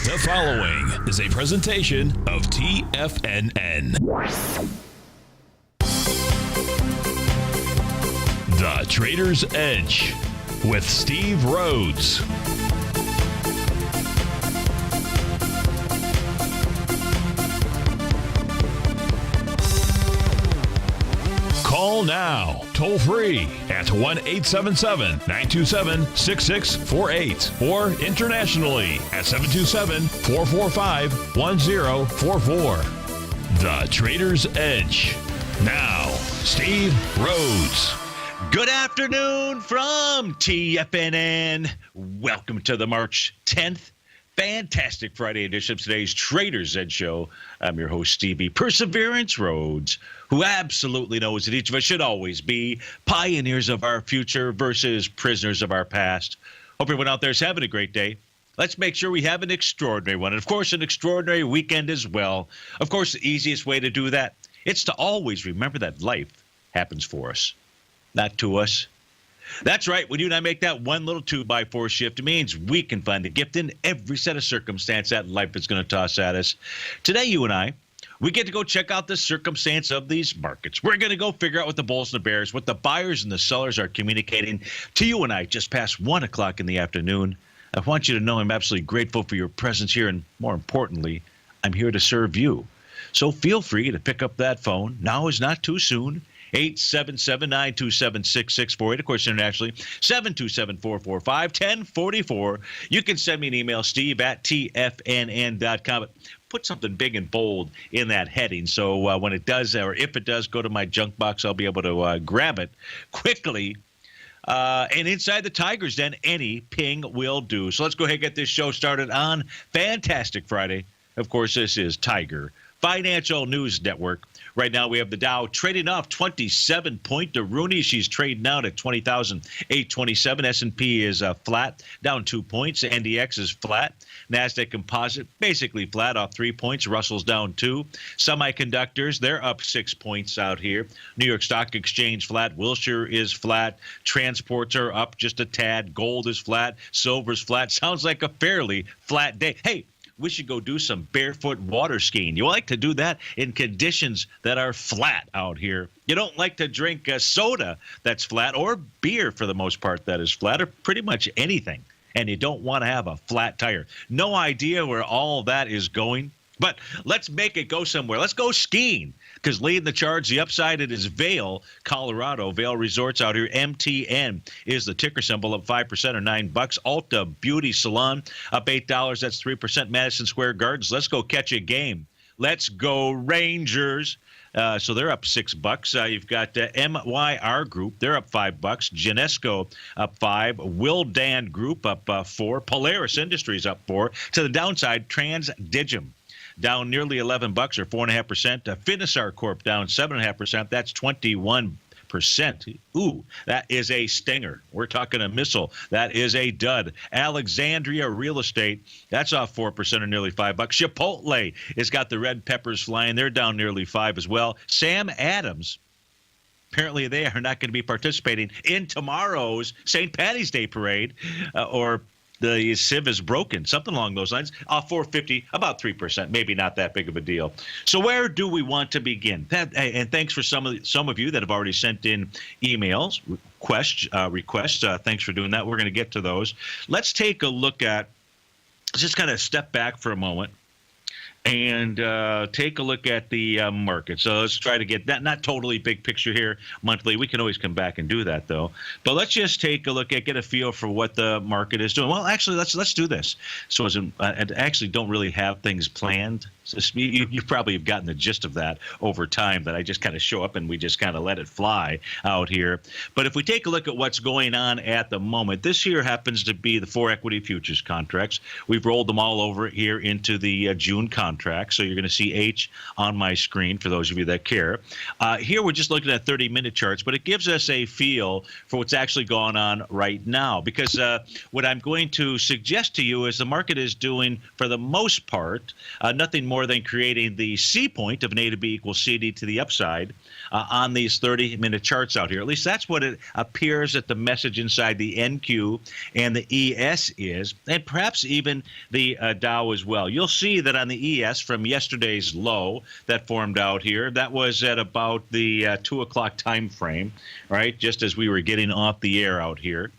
The following is a presentation of TFNN. The Trader's Edge with Steve Rhodes. Call now, toll free at 1-877-927-6648 or internationally at 727-445-1044. The Trader's Edge. Now, Steve Rhodes. Good afternoon from TFNN. Welcome to the March 10th. Fantastic Friday edition of today's Trader's Edge Show. I'm your host, Stevie Perseverance Rhodes, who absolutely knows that each of us should always be pioneers of our future versus prisoners of our past. Hope everyone out there is having a great day. Let's make sure we have an extraordinary one. And, of course, an extraordinary weekend as well. Of course, the easiest way to do that, it's to always remember that life happens for us, not to us. That's right. When you and I make that one little 2x4 shift, it means we can find the gift in every set of circumstance that life is going to toss at us. Today, you and I, we get to go check out the circumstance of these markets. We're going to go figure out what the bulls and the bears, what the buyers and the sellers are communicating to you and I just past 1 o'clock in the afternoon. I want you to know I'm absolutely grateful for your presence here, and more importantly, I'm here to serve you. So feel free to pick up that phone. Now is not too soon. 877-927-6648. Of course, internationally, 727-445-1044. You can send me an email, steve@tfnn.com. Put something big and bold in that heading. So when it does, or if it does go to my junk box, I'll be able to grab it quickly. And inside the Tiger's Den, any ping will do. So let's go ahead and get this show started on Fantastic Friday. Of course, this is Tiger Financial News Network. Right now, we have the Dow trading off 27-point to Rooney. She's trading out at 20,827. S&P is flat, down 2 points. NDX is flat. NASDAQ Composite basically flat, off 3 points. Russell's down 2. Semiconductors, they're up 6 points out here. New York Stock Exchange flat. Wilshire is flat. Transports are up just a tad. Gold is flat. Silver's flat. Sounds like a fairly flat day. Hey, we should go do some barefoot water skiing. You like to do that in conditions that are flat out here. You don't like to drink soda that's flat, or beer for the most part that is flat, or pretty much anything. And you don't want to have a flat tire. No idea where all that is going. But let's make it go somewhere. Let's go skiing, because leading the charge, the upside, it is Vail, Colorado. Vail Resorts out here. MTN is the ticker symbol, up 5% or $9. Ulta Beauty Salon up $8. That's 3%. Madison Square Gardens. Let's go catch a game. Let's go Rangers. So they're up $6. You've got MYR Group. They're up $5. Genesco up 5. Wildan Group up 4. Polaris Industries up 4. To the downside, Transdigem down nearly $11 or 4.5%. Finisar Corp down 7.5%. That's 21%. Ooh, that is a stinger. We're talking a missile. That is a dud. Alexandria Real Estate, that's off 4% or nearly $5. Chipotle has got the red peppers flying. They're down nearly 5 as well. Sam Adams, apparently they are not going to be participating in tomorrow's St. Patty's Day parade, or the sieve is broken, something along those lines. Off 450, about 3%, maybe not that big of a deal. So where do we want to begin? And thanks for some of you that have already sent in emails, requests. Thanks for doing that. We're going to get to those. Let's take a look at, just kind of step back for a moment and take a look at the market. So let's try to get that, not totally big picture here monthly. We can always come back and do that, though. But let's just take a look at, get a feel for what the market is doing. Well, actually, let's do this. So I actually don't really have things planned. So you probably have gotten the gist of that over time, that I just kind of show up and we just kind of let it fly out here. But if we take a look at what's going on at the moment, this here happens to be the 4 equity futures contracts. We've rolled them all over here into the June contract. So you're going to see H on my screen for those of you that care. Here we're just looking at 30-minute charts, but it gives us a feel for what's actually going on right now. Because what I'm going to suggest to you is the market is doing, for the most part, nothing more more than creating the C point of an A to B equals CD to the upside on these 30-minute charts out here. At least that's what it appears that the message inside the NQ and the ES is, and perhaps even the Dow as well. You'll see that on the ES from yesterday's low that formed out here, that was at about the 2 o'clock time frame, right, just as we were getting off the air out here.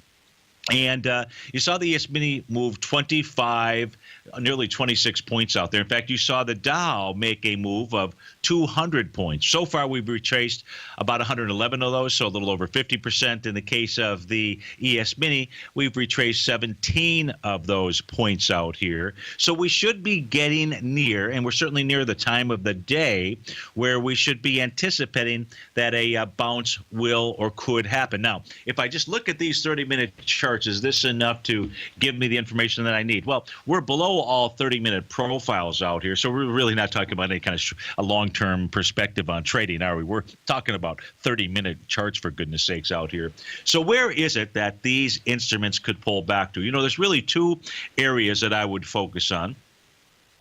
And you saw the ES Mini move 25, nearly 26 points out there. In fact, you saw the Dow make a move of 200 points. So far, we've retraced about 111 of those, so a little over 50%. In the case of the ES Mini, we've retraced 17 of those points out here. So we should be getting near, and we're certainly near the time of the day, where we should be anticipating that a bounce will or could happen. Now, if I just look at these 30-minute charts, is this enough to give me the information that I need? Well, we're below all 30-minute profiles out here, so we're really not talking about any kind of a long-term perspective on trading, are we? We're talking about 30-minute charts, for goodness sakes, out here. So where is it that these instruments could pull back to? You know, there's really two areas that I would focus on.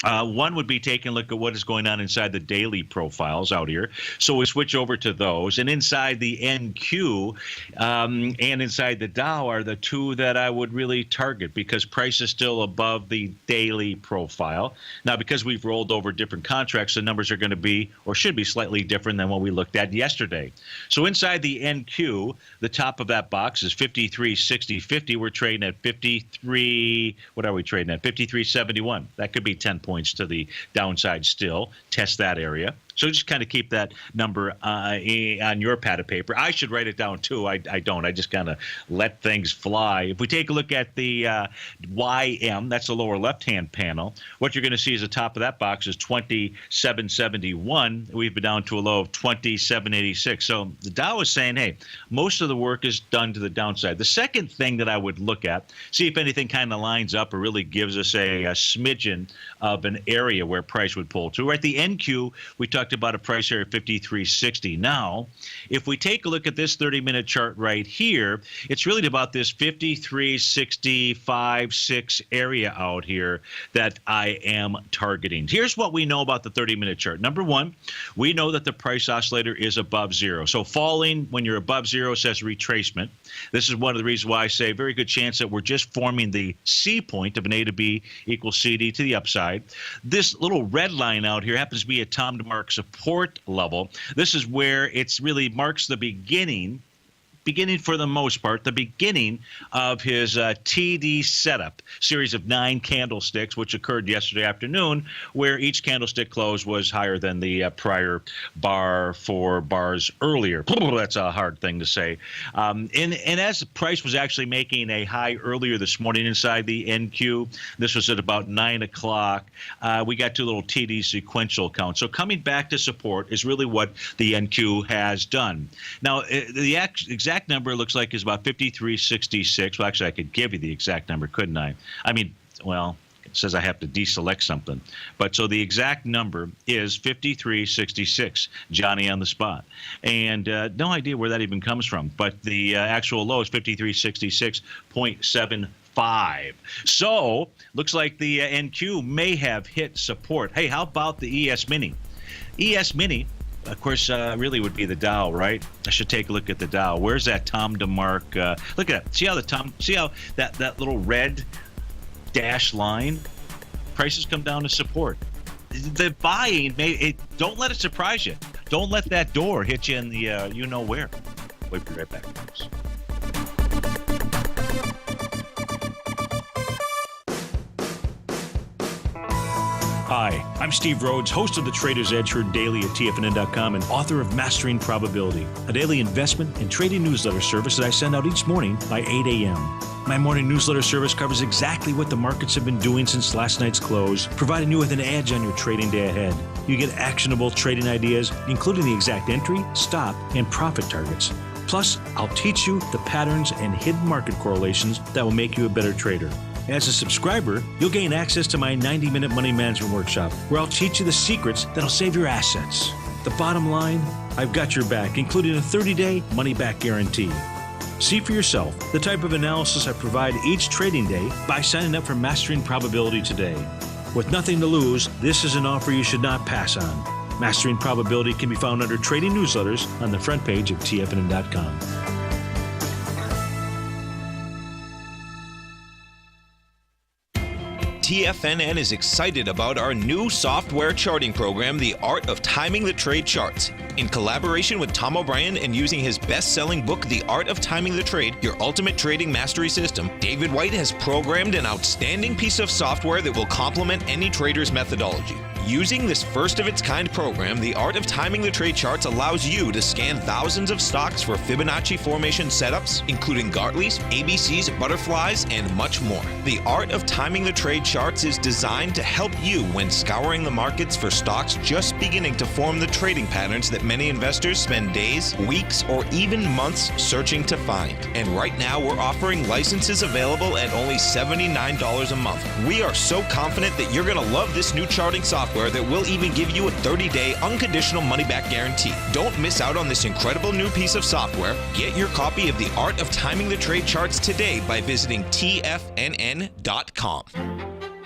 One would be taking a look at what is going on inside the daily profiles out here. So we switch over to those. And inside the NQ and inside the Dow are the two that I would really target because price is still above the daily profile. Now, because we've rolled over different contracts, the numbers are going to be or should be slightly different than what we looked at yesterday. So inside the NQ, the top of that box is 53.60.50. We're trading at 53. What are we trading at? 53.71. That could be 10 points to the downside still. Test that area. So just kind of keep that number on your pad of paper. I should write it down too. I don't. I just kind of let things fly. If we take a look at the YM, that's the lower left-hand panel, what you're going to see is the top of that box is 27.71. We've been down to a low of 27.86. So the Dow is saying, hey, most of the work is done to the downside. The second thing that I would look at, see if anything kind of lines up or really gives us a smidgen of an area where price would pull to. Right, the NQ, we talked about a price here at 53.60. Now, if we take a look at this 30-minute chart right here, it's really about this 53.65.6 area out here that I am targeting. Here's what we know about the 30-minute chart. Number one, we know that the price oscillator is above zero. So falling when you're above zero says retracement. This is one of the reasons why I say very good chance that we're just forming the C point of an A to B equals CD to the upside. This little red line out here happens to be a Tom DeMark support level. This is where it's really marks the beginning for the most part, the beginning of his TD setup, series of 9 candlesticks, which occurred yesterday afternoon, where each candlestick close was higher than the prior bar 4 bars earlier. That's a hard thing to say. And as the price was actually making a high earlier this morning inside the NQ, this was at about 9 o'clock, we got to a little TD sequential count. So coming back to support is really what the NQ has done. Now, the exact number looks like is about 53.66. Well, actually, I could give you the exact number, couldn't I? I mean, well, it says I have to deselect something. But so the exact number is 53.66, Johnny on the spot. And no idea where that even comes from. But the actual low is 53.66.75. So looks like the NQ may have hit support. Hey, how about the ES Mini? ES Mini, of course, really would be the Dow, right? I should take a look at the Dow. Where's that Tom DeMark? Look at that. See how that little red dash line? Prices come down to support. The buying don't let it surprise you. Don't let that door hit you in the you know where. We'll be right back, folks. Hi, I'm Steve Rhodes, host of the Trader's Edge, heard daily at TFNN.com and author of Mastering Probability, a daily investment and trading newsletter service that I send out each morning by 8 a.m. My morning newsletter service covers exactly what the markets have been doing since last night's close, providing you with an edge on your trading day ahead. You get actionable trading ideas, including the exact entry, stop, and profit targets. Plus, I'll teach you the patterns and hidden market correlations that will make you a better trader. As a subscriber, you'll gain access to my 90-minute money management workshop, where I'll teach you the secrets that'll save your assets. The bottom line, I've got your back, including a 30-day money-back guarantee. See for yourself the type of analysis I provide each trading day by signing up for Mastering Probability today. With nothing to lose, this is an offer you should not pass on. Mastering Probability can be found under Trading Newsletters on the front page of TFNN.com. TFNN is excited about our new software charting program, The Art of Timing the Trade Charts. In collaboration with Tom O'Brien and using his best-selling book, The Art of Timing the Trade, Your Ultimate Trading Mastery System, David White has programmed an outstanding piece of software that will complement any trader's methodology. Using this first-of-its-kind program, The Art of Timing the Trade Charts allows you to scan thousands of stocks for Fibonacci formation setups, including Gartley's, ABC's, butterflies, and much more. The Art of Timing the Trade Charts is designed to help you when scouring the markets for stocks just beginning to form the trading patterns that many investors spend days, weeks, or even months searching to find. And right now, we're offering licenses available at only $79 a month. We are so confident that you're going to love this new charting software that will even give you a 30-day unconditional money-back guarantee. Don't miss out on this incredible new piece of software. Get your copy of The Art of Timing the Trade Charts today by visiting TFNN.com.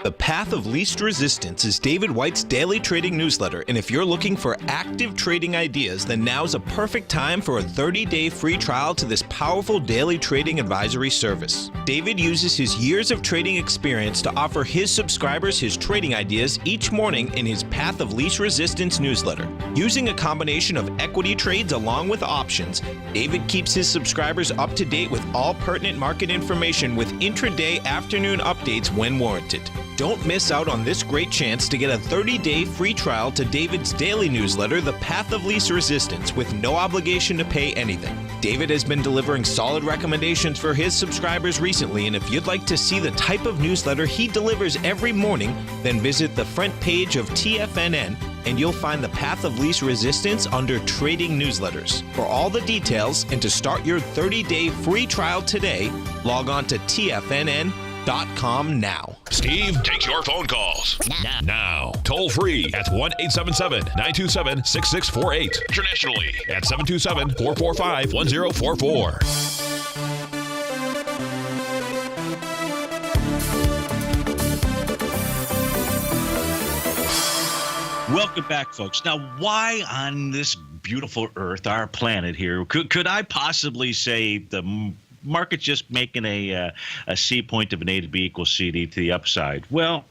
The Path of Least Resistance is David White's daily trading newsletter, and if you're looking for active trading ideas, then now's a perfect time for a 30-day free trial to this powerful daily trading advisory service. David uses his years of trading experience to offer his subscribers his trading ideas each morning in his Path of Least Resistance newsletter. Using a combination of equity trades along with options, David keeps his subscribers up to date with all pertinent market information with intraday afternoon updates when warranted. Don't miss out on this great chance to get a 30-day free trial to David's daily newsletter, The Path of Least Resistance, with no obligation to pay anything. David has been delivering solid recommendations for his subscribers recently, and if you'd like to see the type of newsletter he delivers every morning, then visit the front page of TFNN and you'll find the Path of Least Resistance under Trading Newsletters. For all the details and to start your 30-day free trial today, log on to TFNN.com now. Steve takes your phone calls now. Toll free at 1-877-927-6648. Internationally at 727-445-1044. Welcome back, folks. Now, why on this beautiful Earth, our planet here, could I possibly say the market's just making a C point of an A to B equals CD to the upside? Well,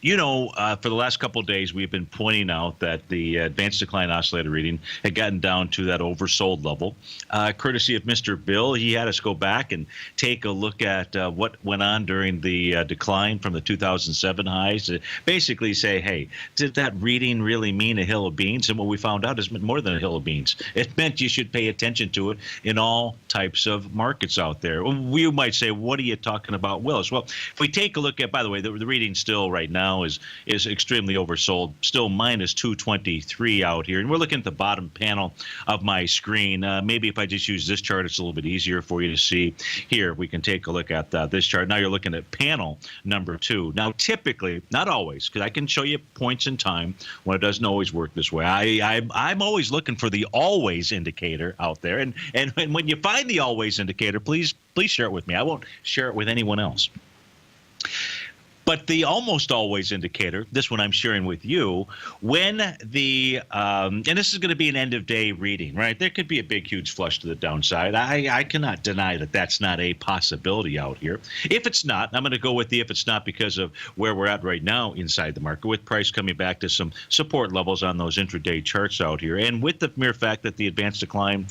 you know, for the last couple of days, we've been pointing out that the advanced decline oscillator reading had gotten down to that oversold level. Courtesy of Mr. Bill, he had us go back and take a look at what went on during the decline from the 2007 highs to basically say, hey, did that reading really mean a hill of beans? And what we found out is it meant more than a hill of beans. It meant you should pay attention to it in all types of markets out there. We might say, what are you talking about, Willis? Well, if we take a look at, by the way, the reading still right now is extremely oversold, still minus 223 out here. And we're looking at the bottom panel of my screen. Maybe if I just use this chart, it's a little bit easier for you to see. Here, we can take a look at this chart. Now you're looking at panel number 2. Now, typically, not always, because I can show you points in time when it doesn't always work this way. I'm always looking for the always indicator out there. And when you find the always indicator, please share it with me. I won't share it with anyone else. But the almost always indicator, this one I'm sharing with you, when the and this is going to be an end of day reading, right? There could be a big, huge flush to the downside. I cannot deny that that's not a possibility out here. If it's not, I'm going to go with the if it's not because of where we're at right now inside the market, with price coming back to some support levels on those intraday charts out here, and with the mere fact that the advanced decline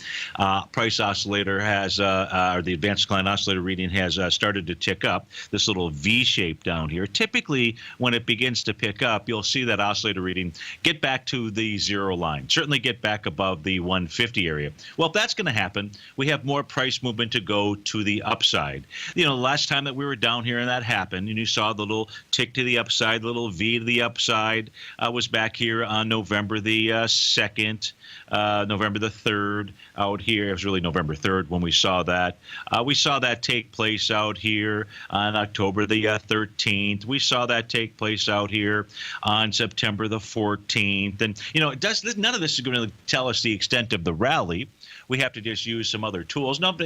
price oscillator has, or the advanced decline oscillator reading has started to tick up, this little V shape down here. Typically, when it begins to pick up, you'll see that oscillator reading get back to the zero line, certainly get back above the 150 area. Well, if that's going to happen, we have more price movement to go to the upside. You know, the last time that we were down here and that happened, and you saw the little tick to the upside, the little V to the upside, was back here on November the 2nd, November the 3rd out here. It was really November 3rd when we saw that. We saw that take place out here on October the 13th. We saw that take place out here on September the 14th. And, you know, none of this is going to tell us the extent of the rally. we have to just use some other tools. No,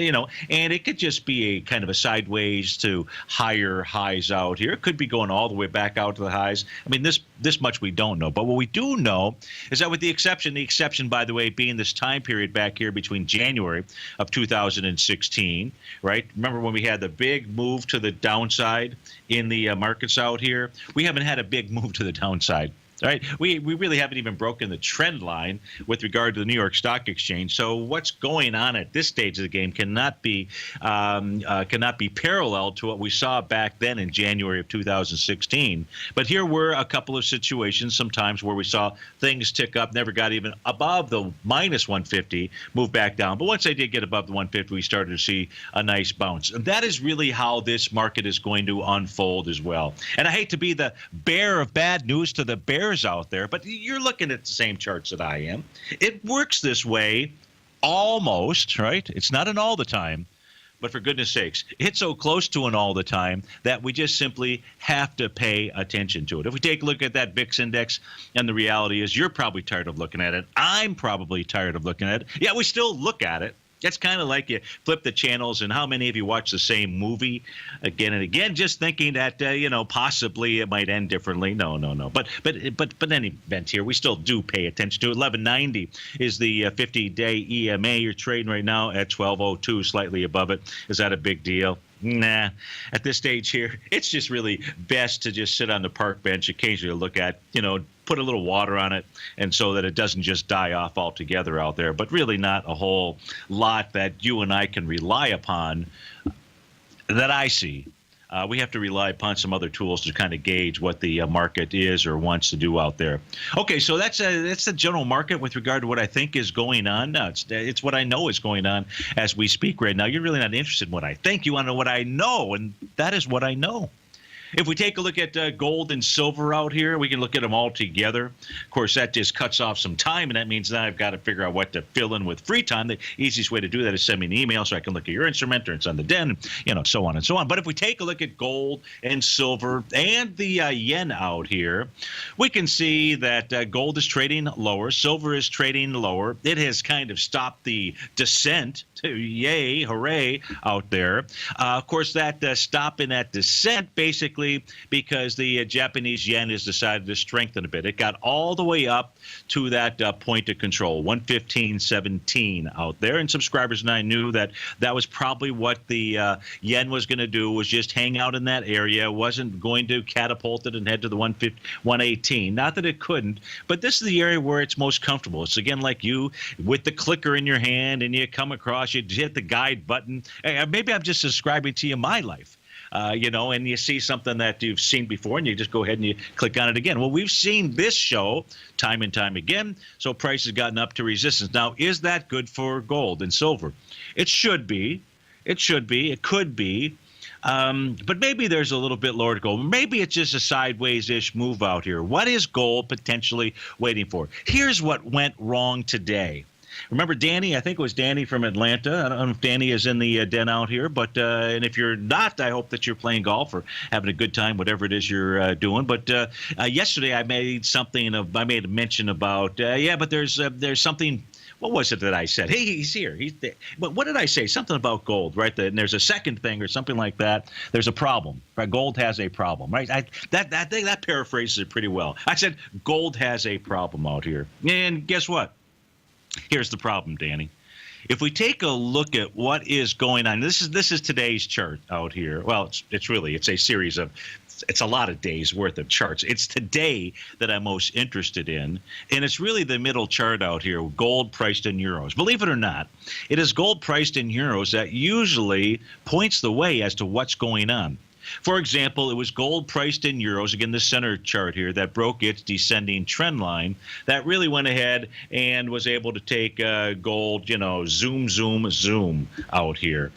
and it could just be a kind of a sideways to higher highs out here. It could be going all the way back out to the highs. I mean, this much we don't know. But what we do know is that with the exception, by the way, being this time period back here between January of 2016, right? Remember when we had the big move to the downside in the markets out here? We haven't had a big move to the downside. Right, we really haven't even broken the trend line with regard to the New York Stock Exchange. So what's going on at this stage of the game cannot be parallel to what we saw back then in January of 2016. But here were a couple of situations sometimes where we saw things tick up, never got even above the minus 150, move back down. But once they did get above the 150, we started to see a nice bounce. And that is really how this market is going to unfold as well. And I hate to be the bearer of bad news to the bears out there, but you're looking at the same charts that I am. It works this way almost, right? It's not an all the time, but for goodness sakes, it's so close to an all the time that we just simply have to pay attention to it. If we take a look at that VIX index, and the reality is you're probably tired of looking at it. I'm probably tired of looking at it. Yeah, we still look at it. It's kind of like you flip the channels, and how many of you watch the same movie again and again, just thinking that possibly it might end differently? No. But in any event, here we still do pay attention to it. 1190 is the 50-day EMA. You're trading right now at 1202, slightly above it. Is that a big deal? Nah. At this stage here, it's just really best to just sit on the park bench, occasionally look at, put a little water on it, and so that it doesn't just die off altogether out there. But really not a whole lot that you and I can rely upon that I see. We have to rely upon some other tools to kind of gauge what the market is or wants to do out there. Okay, so that's the general market with regard to what I think is going on. No, it's what I know is going on as we speak right now. You're really not interested in what I think. You want to know what I know, and that is what I know. If we take a look at gold and silver out here, we can look at them all together. Of course, that just cuts off some time, and that means now I've got to figure out what to fill in with free time. The easiest way to do that is send me an email so I can look at your instrument, or it's on the den, so on and so on. But if we take a look at gold and silver and the yen out here, we can see that gold is trading lower, silver is trading lower. It has kind of stopped the descent. Yay, hooray, out there. Of course, that stop in that descent basically because the Japanese yen has decided to strengthen a bit. It got all the way up to that point of control, 115.17 out there. And subscribers and I knew that that was probably what the yen was going to do, was just hang out in that area. Wasn't going to catapult it and head to the 118. Not that it couldn't, but this is the area where it's most comfortable. It's again like you with the clicker in your hand, and you come across, you hit the guide button. Maybe I'm just describing to you my life. And you see something that you've seen before, and you just go ahead and you click on it again. Well, we've seen this show time and time again, so price has gotten up to resistance. Now, is that good for gold and silver? It should be. It should be. It could be. But maybe there's a little bit lower to go. Maybe it's just a sideways-ish move out here. What is gold potentially waiting for? Here's what went wrong today. Remember Danny? I think it was Danny from Atlanta. I don't know if Danny is in the den out here, but and if you're not, I hope that you're playing golf or having a good time, whatever it is you're doing. But yesterday I made a mention about but there's something. What was it that I said? Hey, he's here. He's there. But what did I say? Something about gold, right? And there's a second thing or something like that. There's a problem. Right? Gold has a problem, right? That paraphrases it pretty well. I said gold has a problem out here, and guess what? Here's the problem, Danny. If we take a look at what is going on, this is today's chart out here. Well, it's a series of, it's a lot of days worth of charts. It's today that I'm most interested in, and it's really the middle chart out here, gold priced in euros. Believe it or not, it is gold priced in euros that usually points the way as to what's going on. For example, it was gold priced in euros, again, the center chart here, that broke its descending trend line. That really went ahead and was able to take gold, zoom out here.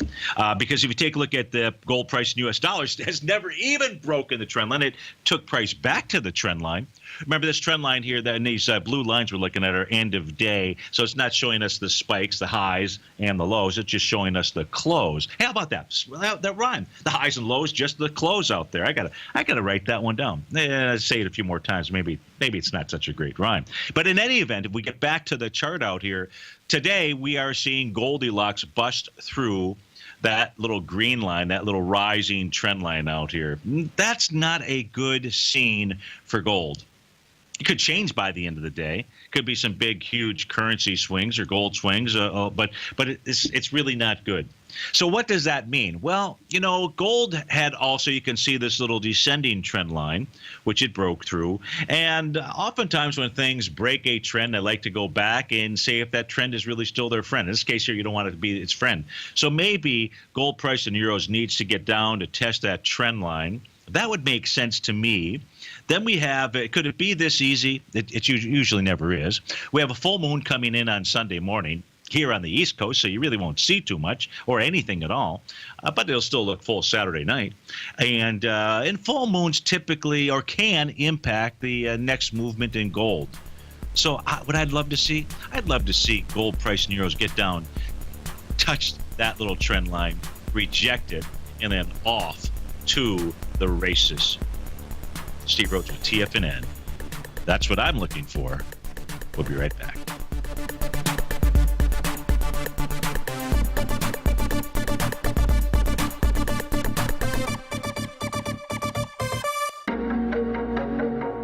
Because if you take a look at the gold price in U.S. dollars, it has never even broken the trend line. It took price back to the trend line Remember this trend line here, that these blue lines we're looking at are end of day. So it's not showing us the spikes, the highs, and the lows. It's just showing us the close. Hey, how about that? That rhyme. The highs and lows, just the close out there. I gotta write that one down. Say it a few more times. Maybe it's not such a great rhyme. But in any event, if we get back to the chart out here, today we are seeing Goldilocks bust through that little green line, that little rising trend line out here. That's not a good scene for gold. It could change by the end of the day. Could be some big, huge currency swings or gold swings, but it's really not good. So what does that mean? Well, gold had also, you can see this little descending trend line, which it broke through. And oftentimes when things break a trend, I like to go back and say if that trend is really still their friend. In this case here, you don't want it to be its friend. So maybe gold price in euros needs to get down to test that trend line. That would make sense to me. Then we have, could it be this easy? It usually never is. We have a full moon coming in on Sunday morning here on the East Coast, so you really won't see too much or anything at all, but it'll still look full Saturday night. And full moons typically or can impact the next movement in gold. So what I'd love to see gold price in euros get down, touch that little trend line, reject it, and then off to the races. Steve Rhodes with TFNN. That's what I'm looking for. We'll be right back.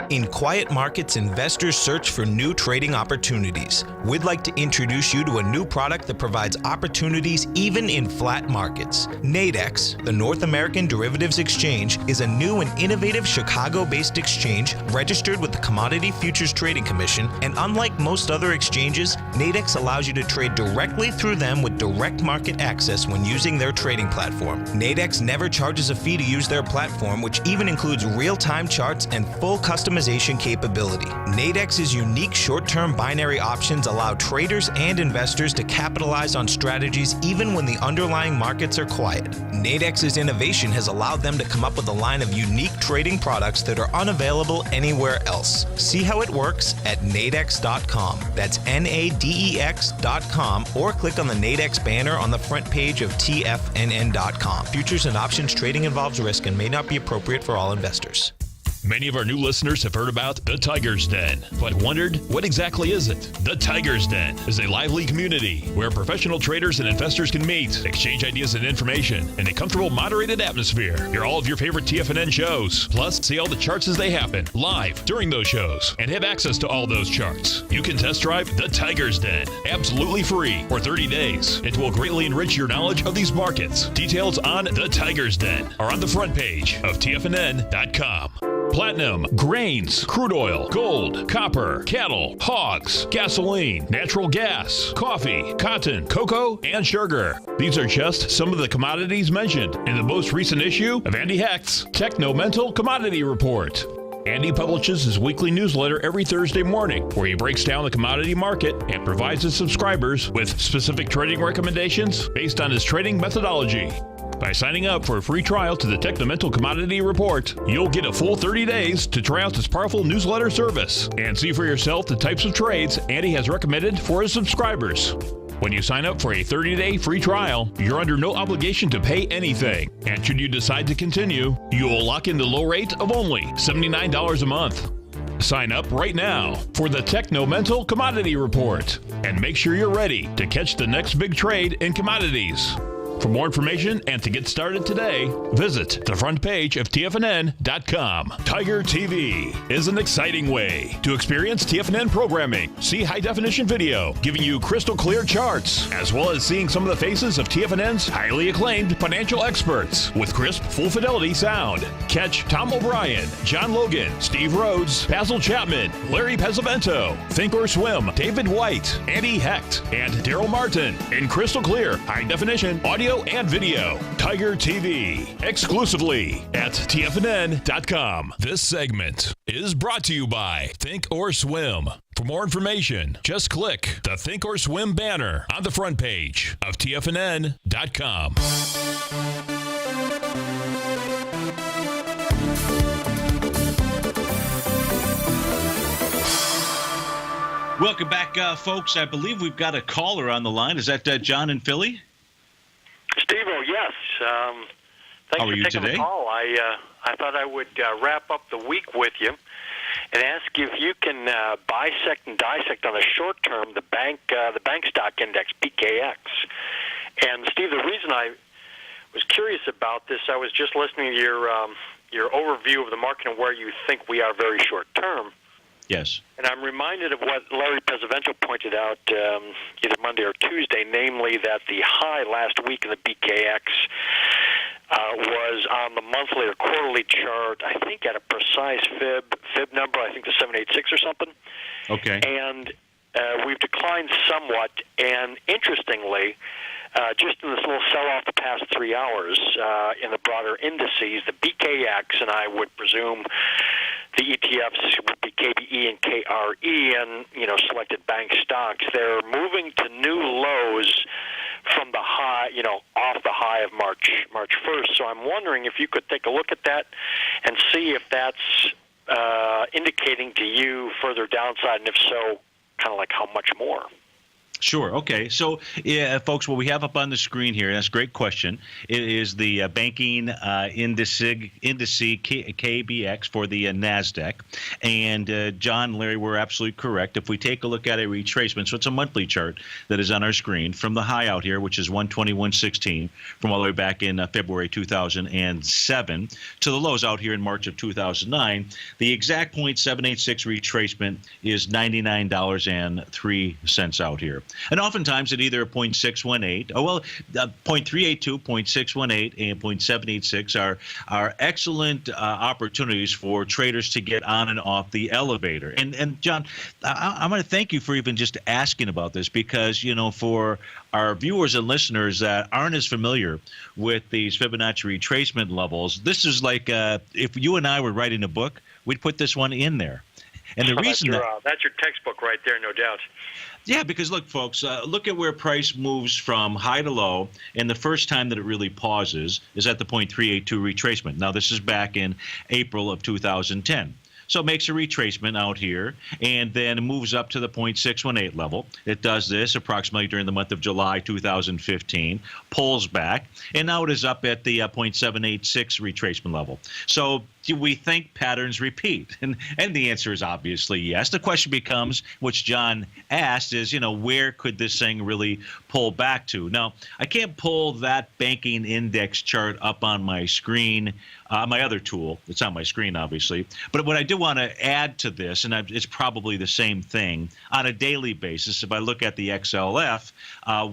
In quiet markets, investors search for new trading opportunities. We'd like to introduce you to a new product that provides opportunities even in flat markets. Nadex, the North American Derivatives Exchange, is a new and innovative Chicago-based exchange registered with the Commodity Futures Trading Commission, and unlike most other exchanges, Nadex allows you to trade directly through them with direct market access when using their trading platform. Nadex never charges a fee to use their platform, which even includes real-time charts and full customization capability. Nadex's unique short-term binary options allow traders and investors to capitalize on strategies even when the underlying markets are quiet. Nadex's innovation has allowed them to come up with a line of unique trading products that are unavailable anywhere else. See how it works at nadex.com. That's NADEX.com, or click on the Nadex banner on the front page of TFNN.com. Futures and options trading involves risk and may not be appropriate for all investors. Many of our new listeners have heard about the Tiger's Den, but wondered, what exactly is it? The Tiger's Den is a lively community where professional traders and investors can meet, exchange ideas and information in a comfortable, moderated atmosphere. Hear all of your favorite TFNN shows, plus see all the charts as they happen live during those shows, and have access to all those charts. You can test drive the Tiger's Den absolutely free for 30 days. It will greatly enrich your knowledge of these markets. Details on the Tiger's Den are on the front page of TFNN.com. Platinum, grains, crude oil, gold, copper, cattle, hogs, gasoline, natural gas, coffee, cotton, cocoa, and sugar. These are just some of the commodities mentioned in the most recent issue of Andy Hecht's Techno-Mental Commodity Report. Andy publishes his weekly newsletter every Thursday morning, where he breaks down the commodity market and provides his subscribers with specific trading recommendations based on his trading methodology. By signing up for a free trial to the Techno-Mental Commodity Report, you'll get a full 30 days to try out this powerful newsletter service and see for yourself the types of trades Andy has recommended for his subscribers. When you sign up for a 30-day free trial, you're under no obligation to pay anything. And should you decide to continue, you will lock in the low rate of only $79 a month. Sign up right now for the Techno-Mental Commodity Report and make sure you're ready to catch the next big trade in commodities. For more information and to get started today, visit the front page of TFNN.com. Tiger TV is an exciting way to experience TFNN programming. See high-definition video giving you crystal clear charts, as well as seeing some of the faces of TFNN's highly acclaimed financial experts with crisp, full-fidelity sound. Catch Tom O'Brien, John Logan, Steve Rhodes, Basil Chapman, Larry Pesavento, Think or Swim, David White, Andy Hecht, and Daryl Martin in crystal clear, high-definition audio and video. Tiger TV, exclusively at TFNN.com. This segment is brought to you by Think or Swim. For more information, just click the Think or Swim banner on the front page of TFNN.com. Welcome back, folks. I believe we've got a caller on the line. Is that John in Philly? Steve-O, yes. Thanks How are for you taking today? the call. I thought I would wrap up the week with you and ask if you can bisect and dissect on the short term the bank stock index, BKX. And Steve, the reason I was curious about this, I was just listening to your overview of the market and where you think we are very short term. Yes. And I'm reminded of what Larry Pesavento pointed out either Monday or Tuesday, namely that the high last week in the BKX was on the monthly or quarterly chart, I think at a precise fib number, I think the 786 or something. Okay. And we've declined somewhat, and interestingly, just in this little sell-off the past 3 hours in the broader indices, the BKX, and I would presume the ETFs would be KBE and KRE and, selected bank stocks, they're moving to new lows from the high, off the high of March 1st. So I'm wondering if you could take a look at that and see if that's indicating to you further downside, and if so, kind of like how much more. Sure. Okay. So, folks, what we have up on the screen here, and that's a great question, it is the banking index KBX for the NASDAQ. And John, Larry, we're absolutely correct. If we take a look at a retracement, so it's a monthly chart that is on our screen from the high out here, which is 121.16, from all the way back in February 2007 to the lows out here in March of 2009. The exact 0.786 retracement is $99.03 out here. And oftentimes at either 0.618, 0.382, 0.618, and 0.786 are excellent opportunities for traders to get on and off the elevator. And John, I'm going to thank you for even just asking about this, because, for our viewers and listeners that aren't as familiar with these Fibonacci retracement levels, this is like if you and I were writing a book, we'd put this one in there. And the reason that's your textbook right there, no doubt. Yeah, because look, folks, look at where price moves from high to low, and the first time that it really pauses is at the 0.382 retracement. Now, this is back in April of 2010. So it makes a retracement out here, and then it moves up to the 0.618 level. It does this approximately during the month of July 2015, pulls back, and now it is up at the 0.786 retracement level. So do we think patterns repeat? And the answer is obviously yes. The question becomes, which John asked, is, where could this thing really pull back to? Now, I can't pull that banking index chart up on my screen, my other tool. It's on my screen, obviously. But what I do want to add to this, and it's probably the same thing, on a daily basis, if I look at the XLF,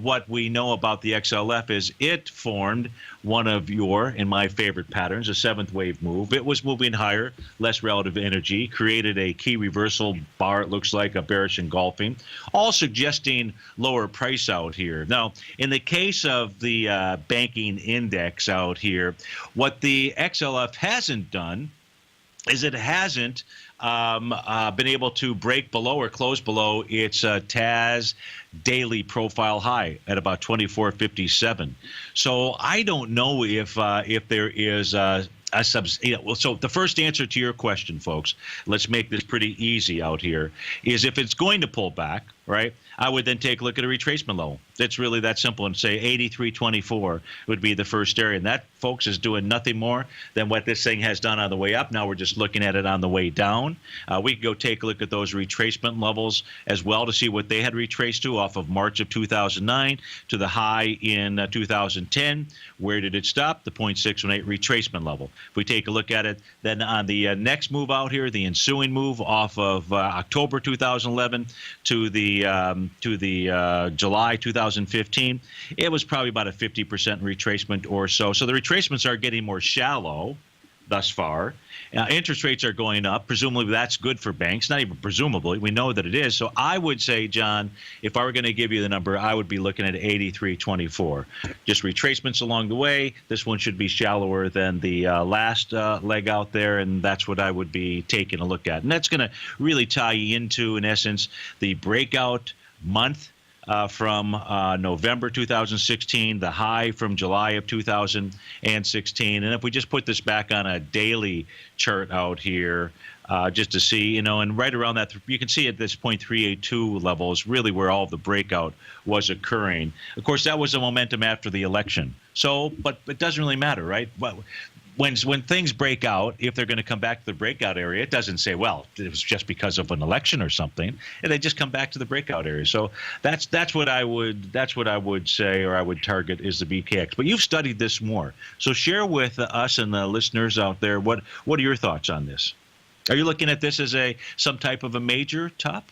what we know about the XLF is it formed one of your, and my favorite patterns, a seventh wave move. It was moving higher, less relative energy, created a key reversal bar, it looks like, a bearish engulfing, all suggesting lower price out here. Now, in the case of the banking index out here, what the XLF hasn't done is it hasn't been able to break below or close below its TAS daily profile high at about 24.57. So I don't know if there is so the first answer to your question, folks, let's make this pretty easy out here, is if it's going to pull back, right, I would then take a look at a retracement level. It's really that simple, and say 83.24 would be the first area. And that, folks, is doing nothing more than what this thing has done on the way up. Now we're just looking at it on the way down. We could go take a look at those retracement levels as well to see what they had retraced to off of March of 2009 to the high in 2010. Where did it stop? The 0.618 retracement level. If we take a look at it, then on the next move out here, the ensuing move off of October 2011 to the July 2015, it was probably about a 50% retracement or so. So the retracements are getting more shallow thus far. Interest rates are going up. Presumably that's good for banks. Not even presumably. We know that it is. So I would say, John, if I were going to give you the number, I would be looking at 83.24. Just retracements along the way. This one should be shallower than the last leg out there, and that's what I would be taking a look at. And that's going to really tie you into, in essence, the breakout month from November 2016, the high from July of 2016. And if we just put this back on a daily chart out here, just to see, and right around that, you can see at this 0.382 level is really where all the breakout was occurring. Of course, that was the momentum after the election. So, but it doesn't really matter, right? When things break out, if they're going to come back to the breakout area, it doesn't say, well, it was just because of an election or something, and they just come back to the breakout area. So that's what I would say, or I would target, is the BKX. But you've studied this more, so share with us and the listeners out there what are your thoughts on this? Are you looking at this as some type of a major top?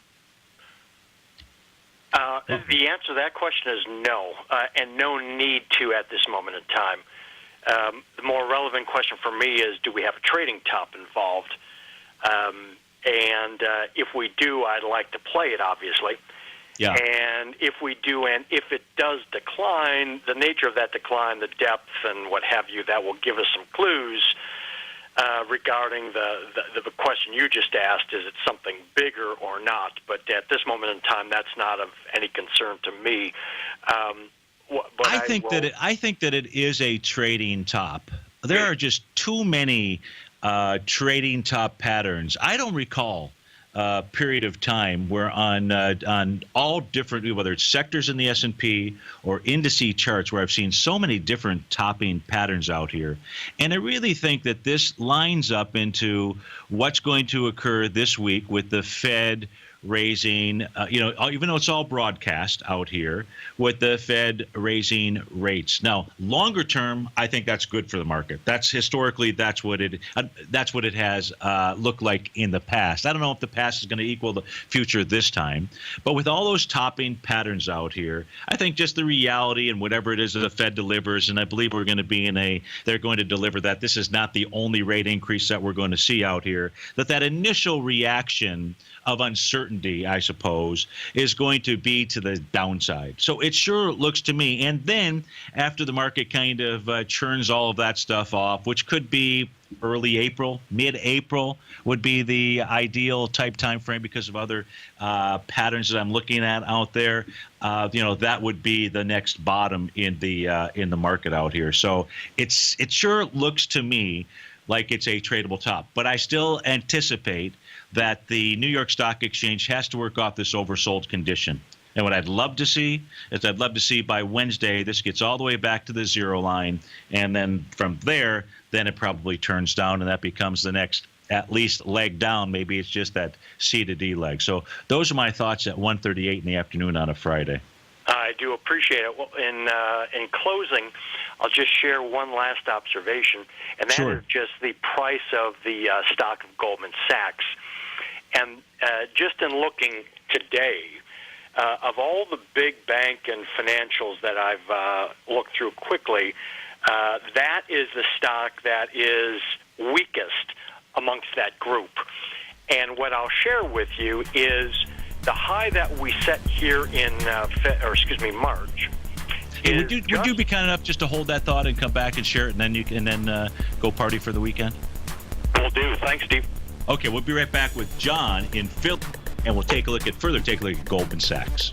The answer to that question is no, and no need to at this moment in time. The more relevant question for me is, do we have a trading top involved? And if we do, I'd like to play it, obviously. Yeah. And if we do, and if it does decline, the nature of that decline, the depth and what have you, that will give us some clues regarding the question you just asked. Is it something bigger or not? But at this moment in time, that's not of any concern to me. I think that it is a trading top. There are just too many trading top patterns. I don't recall a period of time where on all different, whether it's sectors in the S&P or indice charts, where I've seen so many different topping patterns out here. And I really think that this lines up into what's going to occur this week with the Fed raising, even though it's all broadcast out here, with the Fed raising rates. Now, longer term, I think that's good for the market. That's historically, that's what it has looked like in the past. I don't know if the past is going to equal the future this time, but with all those topping patterns out here, I think just the reality and whatever it is that the Fed delivers, and I believe we're going to be they're going to deliver that. This is not the only rate increase that we're going to see out here. That initial reaction of uncertainty, I suppose, is going to be to the downside. So it sure looks to me. And then after the market kind of churns all of that stuff off, which could be early April, mid-April would be the ideal type time frame because of other patterns that I'm looking at out there. That would be the next bottom in the market out here. So it sure looks to me like it's a tradable top. But I still anticipate that the New York Stock Exchange has to work off this oversold condition. And what I'd love to see is by Wednesday, this gets all the way back to the zero line. And then from there, then it probably turns down, and that becomes the next at least leg down. Maybe it's just that C to D leg. So those are my thoughts at 1:38 in the afternoon on a Friday. I do appreciate it. Well, in closing, I'll just share one last observation, and that is just the price of the stock of Goldman Sachs. And just in looking today, of all the big bank and financials that I've looked through quickly, that is the stock that is weakest amongst that group. And what I'll share with you is the high that we set here in March. Would you be kind enough just to hold that thought and come back and share it, and then you can go party for the weekend? Will do. Thanks, Steve. Okay, we'll be right back with John in Philly, and we'll take a look at Goldman Sachs.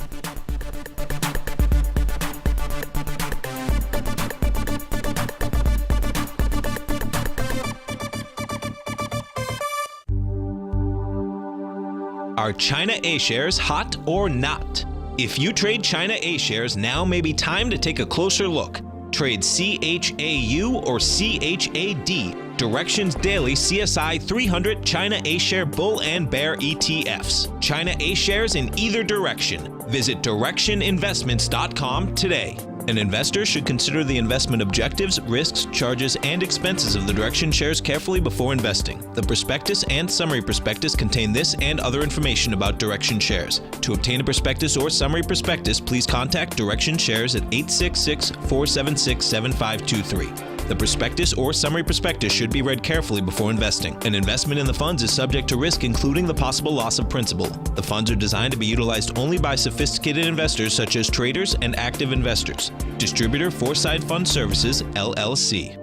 Are China A-shares hot or not? If you trade China A-shares, now may be time to take a closer look. Trade CHAU or CHAD, Directions Daily CSI 300 China A-share Bull and Bear ETFs. China A-shares in either direction. Visit directioninvestments.com today. An investor should consider the investment objectives, risks, charges, and expenses of the Direction shares carefully before investing. The prospectus and summary prospectus contain this and other information about Direction shares. To obtain a prospectus or summary prospectus, please contact Direction shares at 866-476-7523. The prospectus or summary prospectus should be read carefully before investing. An investment in the funds is subject to risk, including the possible loss of principal. The funds are designed to be utilized only by sophisticated investors such as traders and active investors. Distributor Foreside Fund Services, LLC.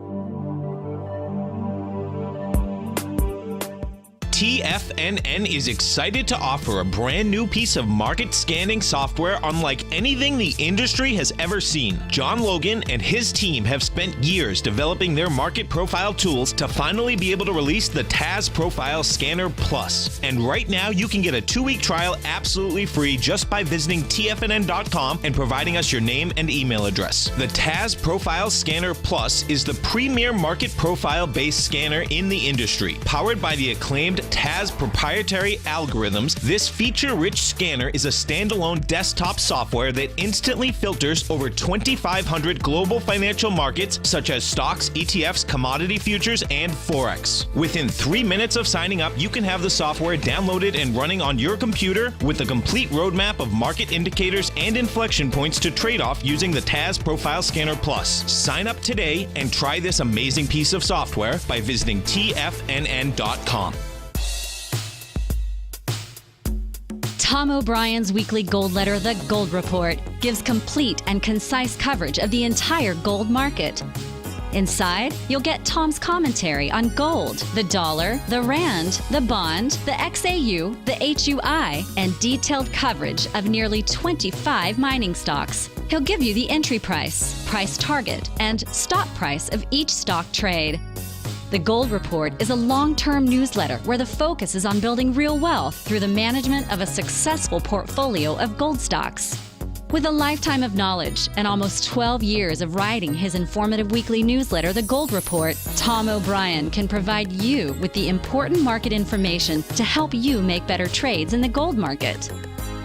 TFNN is excited to offer a brand new piece of market scanning software unlike anything the industry has ever seen. John Logan and his team have spent years developing their market profile tools to finally be able to release the TAS Profile Scanner Plus. And right now, you can get a 2-week trial absolutely free just by visiting TFNN.com and providing us your name and email address. The TAS Profile Scanner Plus is the premier market profile-based scanner in the industry. Powered by the acclaimed TAS proprietary algorithms, this feature-rich scanner is a standalone desktop software that instantly filters over 2,500 global financial markets such as stocks, ETFs, commodity futures, and Forex. Within 3 minutes of signing up, you can have the software downloaded and running on your computer with a complete roadmap of market indicators and inflection points to trade off using the TAS Profile Scanner Plus. Sign up today and try this amazing piece of software by visiting TFNN.com. Tom O'Brien's weekly gold letter, The Gold Report, gives complete and concise coverage of the entire gold market. Inside, you'll get Tom's commentary on gold, the dollar, the rand, the bond, the XAU, the HUI, and detailed coverage of nearly 25 mining stocks. He'll give you the entry price, price target, and stop price of each stock trade. The Gold Report is a long-term newsletter where the focus is on building real wealth through the management of a successful portfolio of gold stocks. With a lifetime of knowledge and almost 12 years of writing his informative weekly newsletter, The Gold Report, Tom O'Brien can provide you with the important market information to help you make better trades in the gold market.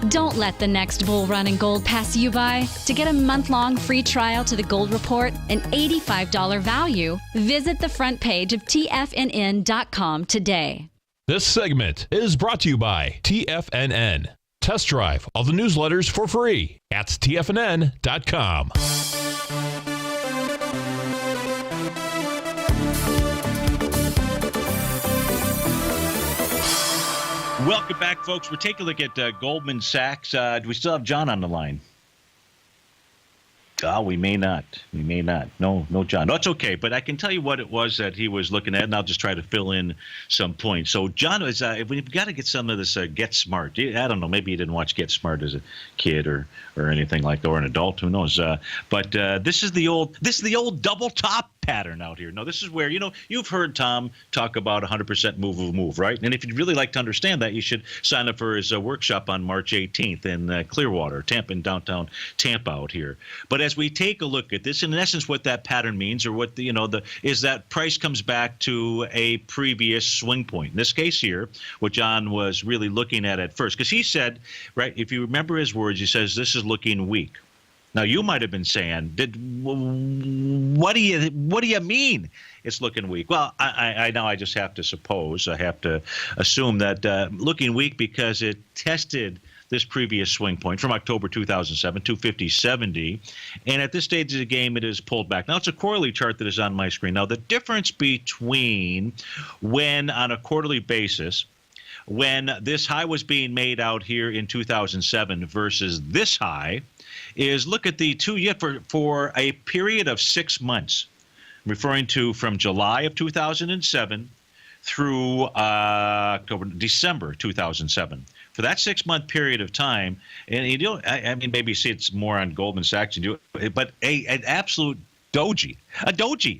Don't let the next bull run in gold pass you by. To get a month-long free trial to The Gold Report, an $85 value, visit the front page of TFNN.com today. This segment is brought to you by TFNN. Test drive all the newsletters for free at TFNN.com. Welcome back, folks. We're taking a look at Goldman Sachs. Do we still have John on the line? Oh, we may not. We may not. No, John. No, it's okay. But I can tell you what it was that he was looking at, and I'll just try to fill in some points. So John was, we've got to get some of this Get Smart. I don't know. Maybe you didn't watch Get Smart as a kid or anything like that, or an adult. Who knows? But this is the old double top pattern out here. No, this is where, you've heard Tom talk about 100% move, right? And if you'd really like to understand that, you should sign up for his workshop on March 18th in Clearwater, Tampa, in downtown Tampa out here. But as we take a look at this, in essence, what that pattern means, or what is that price comes back to a previous swing point. In this case here, what John was really looking at first, because he said, right, if you remember his words, he says this is looking weak. Now, you might have been saying, what do you mean it's looking weak? Well, I know I just have to assume that looking weak because it tested this previous swing point from October 2007, 250.70, and at this stage of the game, it is pulled back. Now, it's a quarterly chart that is on my screen. Now, the difference between when on a quarterly basis, when this high was being made out here in 2007 versus this high, is look at the for a period of 6 months, referring to from July of 2007 through December 2007. For that 6-month period of time, and maybe see it's more on Goldman Sachs, but an absolute doji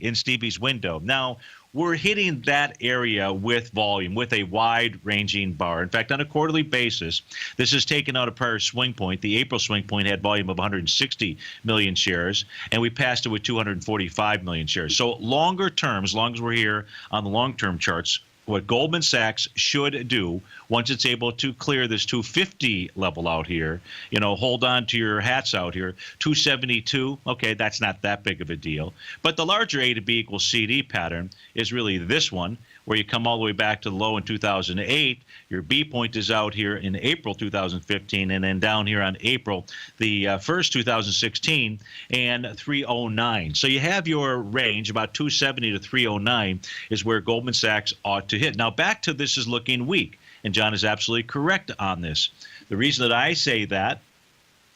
in Stevie's window. Now, we're hitting that area with volume, with a wide-ranging bar. In fact, on a quarterly basis, this is taken out a prior swing point. The April swing point had volume of 160 million shares, and we passed it with 245 million shares. So longer term, as long as we're here on the long-term charts, what Goldman Sachs should do once it's able to clear this 250 level out here, hold on to your hats out here, 272, okay, that's not that big of a deal. But the larger A to B equals CD pattern is really this one, where you come all the way back to the low in 2008. Your B point is out here in April 2015, and then down here on April the 1st, 2016, and 309. So you have your range, about 270 to 309 is where Goldman Sachs ought to hit. Now, back to this is looking weak, and John is absolutely correct on this. The reason that I say that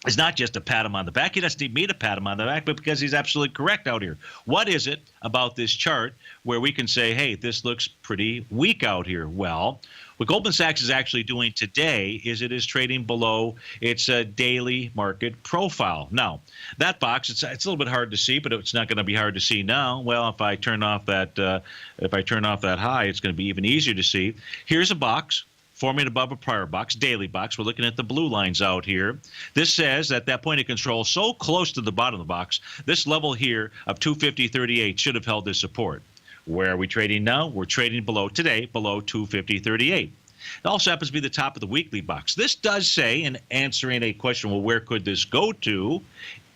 is not just to pat him on the back. He doesn't need me to pat him on the back, but because he's absolutely correct out here. What is it about this chart where we can say, hey, this looks pretty weak out here? Well, what Goldman Sachs is actually doing today is it is trading below its daily market profile. Now, that box, it's a little bit hard to see, but it's not going to be hard to see now. Well, if I turn off that high, it's going to be even easier to see. Here's a box forming above a prior box, daily box. We're looking at the blue lines out here. This says that point of control so close to the bottom of the box, this level here of 250.38 should have held this support. Where are we trading now? We're trading below 250.38. It also happens to be the top of the weekly box. This does say, in answering a question, well, where could this go to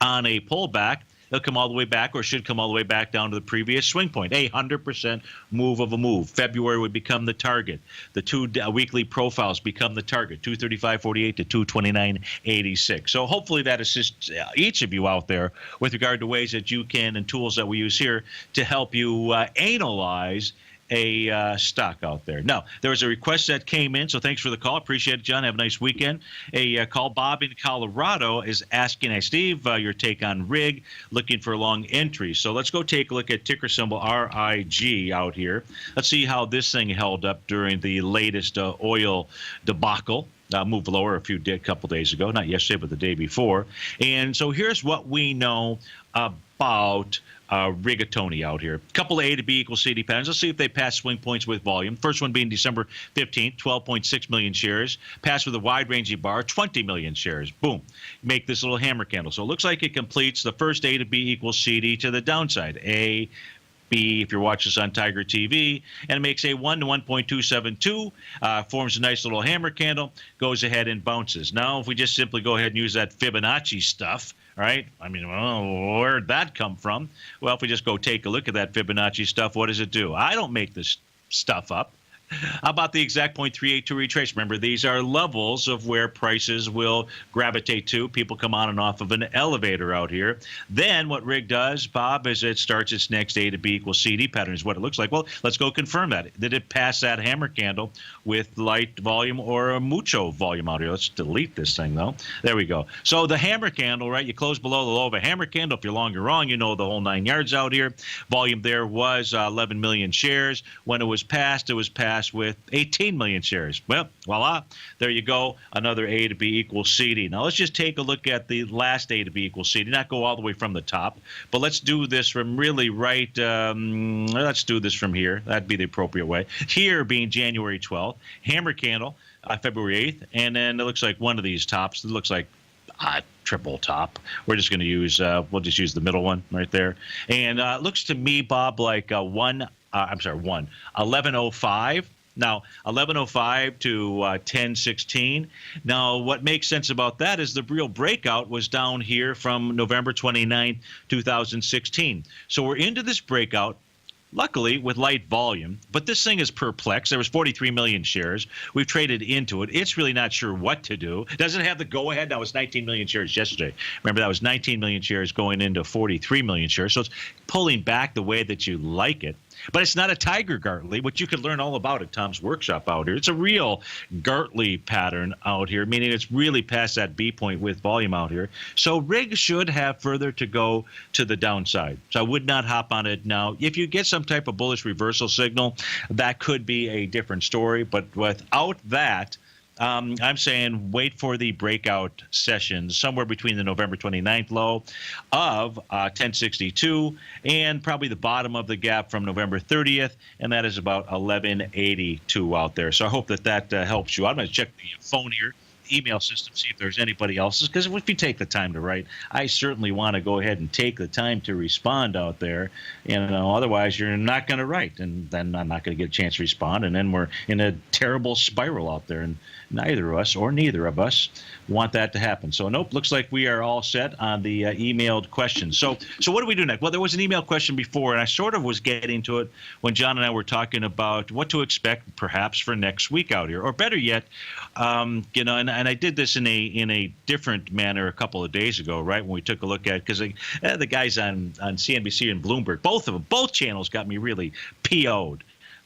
on a pullback? It'll come all the way back, or should come all the way back down to the previous swing point. 100% move of a move. February would become the target. The two weekly profiles become the target, 235.48 to 229.86. So hopefully that assists each of you out there with regard to ways that you can, and tools that we use here to help you analyze a stock out there. Now, there was a request that came in, so thanks for the call. Appreciate it, John. Have a nice weekend. A call. Bob in Colorado is asking, hey, Steve, your take on RIG, looking for long entries. So let's go take a look at ticker symbol RIG out here. Let's see how this thing held up during the latest oil debacle. Moved lower a couple days ago, not yesterday, but the day before. And so here's what we know about rigatoni out here. A couple of A to B equals CD patterns. Let's see if they pass swing points with volume. First one being December 15th, 12.6 million shares. Pass with a wide-ranging bar, 20 million shares. Boom. Make this little hammer candle. So it looks like it completes the first A to B equals CD to the downside. A, B, if you're watching this on TigerTV, and it makes a 1 to 1.272, forms a nice little hammer candle, goes ahead and bounces. Now, if we just simply go ahead and use that Fibonacci stuff, right? I mean, well, where'd that come from? Well, if we just go take a look at that Fibonacci stuff, what does it do? I don't make this stuff up. How about the exact 0.382 retrace? Remember, these are levels of where prices will gravitate to. People come on and off of an elevator out here. Then what RIG does, Bob, is it starts its next A to B equals CD pattern is what it looks like. Well, let's go confirm that. Did it pass that hammer candle with light volume or a mucho volume out here? Let's delete this thing, though. There we go. So the hammer candle, right, you close below the low of a hammer candle. If you're long, you're wrong. You know the whole 9 yards out here. Volume there was 11 million shares. When it was passed with 18 million shares. Well, voila, there you go. Another A to B equals CD. Now, let's just take a look at the last A to B equals CD, not go all the way from the top, but let's do this from really right, let's do this from here. That'd be the appropriate way. Here being January 12th, hammer candle, February 8th, and then it looks like one of these tops. It looks like triple top. We're just going to use, we'll just use the middle one right there. And it looks to me, Bob, like 1105. Now, 1105 to 1016. Now, what makes sense about that is the real breakout was down here from November 29, 2016. So we're into this breakout, luckily with light volume, but this thing is perplexed. There was 43 million shares. We've traded into it. It's really not sure what to do. Doesn't have the go-ahead. Now, it's 19 million shares yesterday. Remember, that was 19 million shares going into 43 million shares. So it's pulling back the way that you like it. But it's not a Tiger Gartley, which you could learn all about at Tom's workshop out here. It's a real Gartley pattern out here, meaning it's really past that B point with volume out here. So RIG should have further to go to the downside. So I would not hop on it now. If you get some type of bullish reversal signal, that could be a different story. But without that, I'm saying wait for the breakout sessions somewhere between the November 29th low of 1062 and probably the bottom of the gap from November 30th, and that is about 1182 out there. So I hope that helps you. I'm going to check the phone here, email system, see if there's anybody else's, because if you take the time to write, I certainly want to go ahead and take the time to respond out there. Otherwise you're not going to write, and then I'm not going to get a chance to respond, and then we're in a terrible spiral out there, and neither of us or neither of us want that to happen. So nope, looks like we are all set on the emailed questions. So what do we do next? Well, there was an email question before, and I sort of was getting to it when John and I were talking about what to expect perhaps for next week out here, or better yet, and I did this in a different manner a couple of days ago, right, when we took a look at, because the guys on CNBC and Bloomberg, both channels got me really PO'd.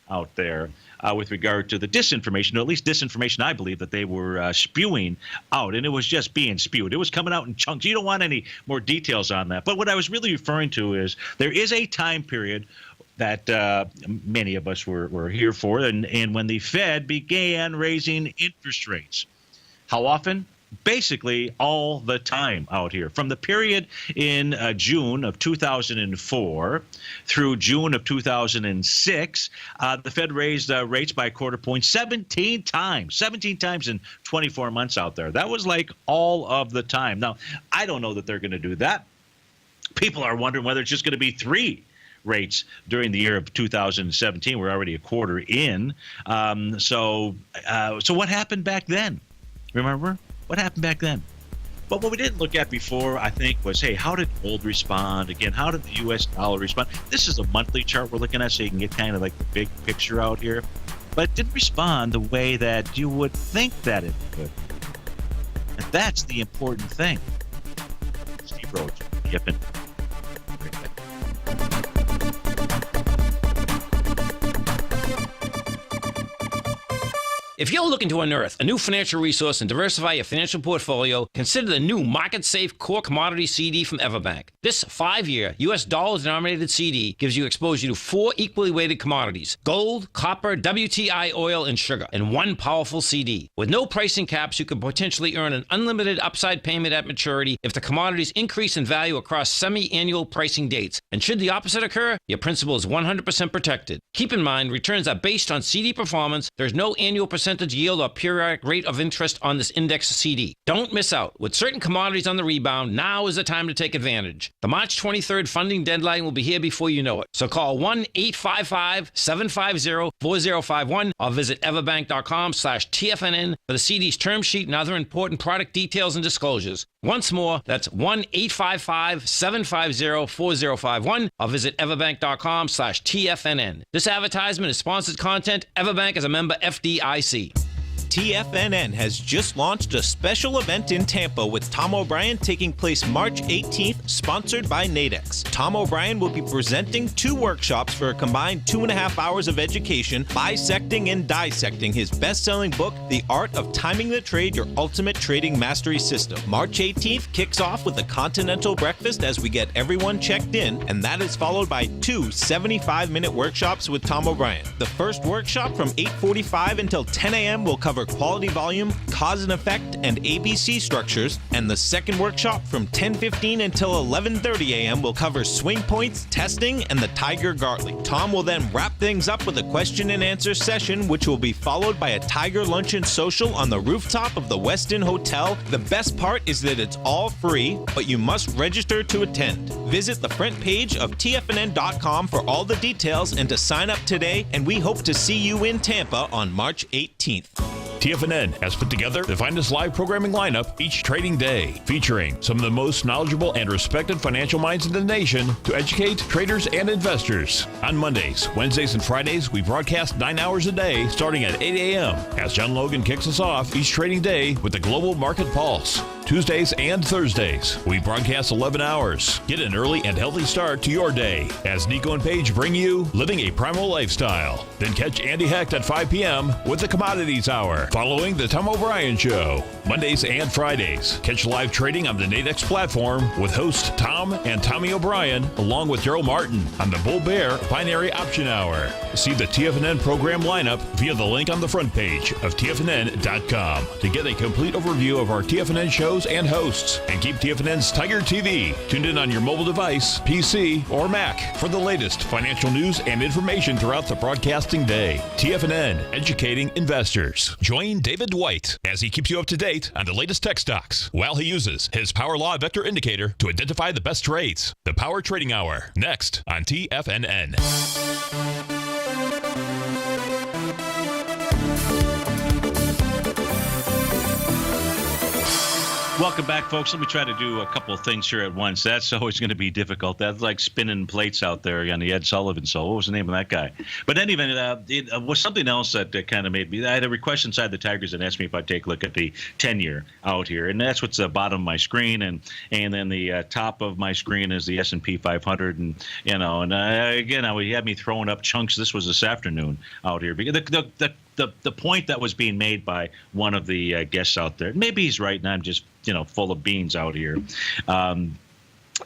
out there with regard to the disinformation, or at least disinformation I believe that they were spewing out, and it was just being spewed. It was coming out in chunks. You don't want any more details on that. But what I was really referring to is there is a time period that many of us were here for, and when the Fed began raising interest rates. How often? Basically all the time out here. From the period in June of 2004 through June of 2006, the Fed raised rates by a quarter point 17 times in 24 months out there. That was like all of the time. Now, I don't know that they're going to do that. People are wondering whether it's just going to be 3 rates during the year of 2017. We're already a quarter in. So what happened back then? Remember? What happened back then? But what we didn't look at before, I think, was, hey, how did gold respond? Again, how did the U.S. dollar respond? This is a monthly chart we're looking at, so you can get kind of like the big picture out here. But it didn't respond the way that you would think that it could. And that's the important thing. Steve Rhodes, TFNN. If you're looking to unearth a new financial resource and diversify your financial portfolio, consider the new market-safe core commodity CD from Everbank. This 5-year U.S. dollar-denominated CD gives you exposure to 4 equally weighted commodities: gold, copper, WTI oil, and sugar, in one powerful CD. With no pricing caps, you can potentially earn an unlimited upside payment at maturity if the commodities increase in value across semi-annual pricing dates. And should the opposite occur, your principal is 100% protected. Keep in mind, returns are based on CD performance. There's no annual percentage yield or periodic rate of interest on this index CD. Don't miss out. With certain commodities on the rebound, now is the time to take advantage. The March 23rd funding deadline will be here before you know it. So call 1-855-750-4051 or visit everbank.com/TFNN for the CD's term sheet and other important product details and disclosures. Once more, that's 1-855-750-4051 or visit everbank.com/TFNN. This advertisement is sponsored content. Everbank is a member FDIC. TFNN has just launched a special event in Tampa with Tom O'Brien taking place March 18th, sponsored by Nadex. Tom O'Brien will be presenting 2 workshops for a combined 2.5 hours of education, bisecting and dissecting his best-selling book, The Art of Timing the Trade, Your Ultimate Trading Mastery System. March 18th kicks off with a continental breakfast as we get everyone checked in, and that is followed by 2 75-minute workshops with Tom O'Brien. The first workshop from 8:45 until 10 a.m. will cover quality volume, cause and effect, and ABC structures, and the second workshop from 10:15 until 11:30 a.m. will cover swing points, testing, and the Tiger Gartley. Tom will then wrap things up with a question and answer session, which will be followed by a Tiger Lunch and Social on the rooftop of the Westin Hotel. The best part is that it's all free, but you must register to attend. Visit the front page of TFNN.com for all the details and to sign up today, and we hope to see you in Tampa on March 18th. TFNN has put together the finest live programming lineup each trading day, featuring some of the most knowledgeable and respected financial minds in the nation to educate traders and investors. On Mondays, Wednesdays, and Fridays, we broadcast 9 hours a day starting at 8 a.m. as John Logan kicks us off each trading day with the Global Market Pulse. Tuesdays and Thursdays, we broadcast 11 hours. Get an early and healthy start to your day as Nico and Paige bring you Living a Primal Lifestyle. Then catch Andy Hecht at 5 p.m. with the Commodities Hour, following the Tom O'Brien Show. Mondays and Fridays, catch live trading on the Nadex platform with host Tom and Tommy O'Brien, along with Daryl Martin on the Bull Bear Binary Option Hour. See the TFNN program lineup via the link on the front page of TFNN.com to get a complete overview of our TFNN shows and hosts, and keep TFNN's Tiger TV tuned in on your mobile device, PC, or Mac for the latest financial news and information throughout the broadcasting day. TFNN, educating investors. Join David White as he keeps you up to date on the latest tech stocks while he uses his Power Law Vector Indicator to identify the best trades. The Power Trading Hour, next on TFNN. Welcome back, folks. Let me try to do a couple of things here at once. That's always going to be difficult. That's like spinning plates out there on the Ed Sullivan show. What was the name of that guy? But anyway, it was something else that kind of made me. I had a request inside the Tigers that asked me if I'd take a look at the 10-year out here, and that's what's the bottom of my screen, and then the top of my screen is the S&P 500, and again, we had me throwing up chunks. This was this afternoon out here because the point that was being made by one of the guests out there, maybe he's right, and I'm just full of beans out here,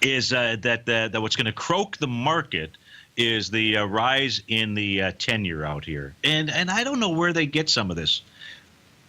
is that what's going to croak the market is the rise in the 10-year out here, and I don't know where they get some of this